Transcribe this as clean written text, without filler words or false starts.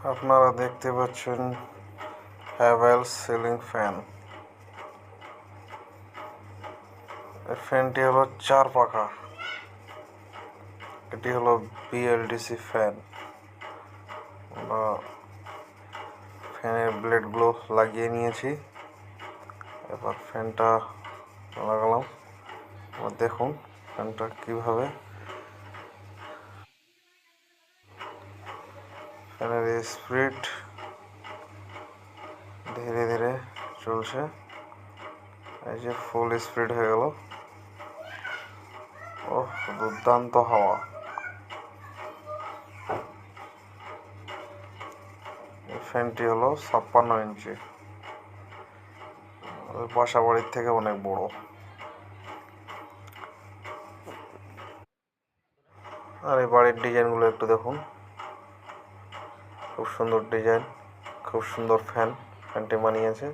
আপনারা দেখতে পাচ্ছেন হ্যাভেলস সিলিং ফ্যান। এই ফ্যানটি হলো 4 পাখা। এটি হলো বিএলডিসি ফ্যান। আমরা ফ্যানের ব্লেডগুলো লাগিয়ে নিয়েছি, এবার ফ্যানটা লাগালাম। দেখুন ফ্যানটা কিভাবে, ফ্যানের স্পিড ধীরে ধীরে চলছে। এই যে ফুল স্পিড হয়ে গেল। ওহ, দুর্দান্ত হাওয়া। এই ফ্যানটি হলো 56 ইঞ্চি, বাসা বাড়ির থেকে অনেক বড়। আর এই বাড়ির ডিজাইনগুলো একটু দেখুন, খুব সুন্দর ডিজাইন, খুব সুন্দর ফ্যানটি বানিয়েছে।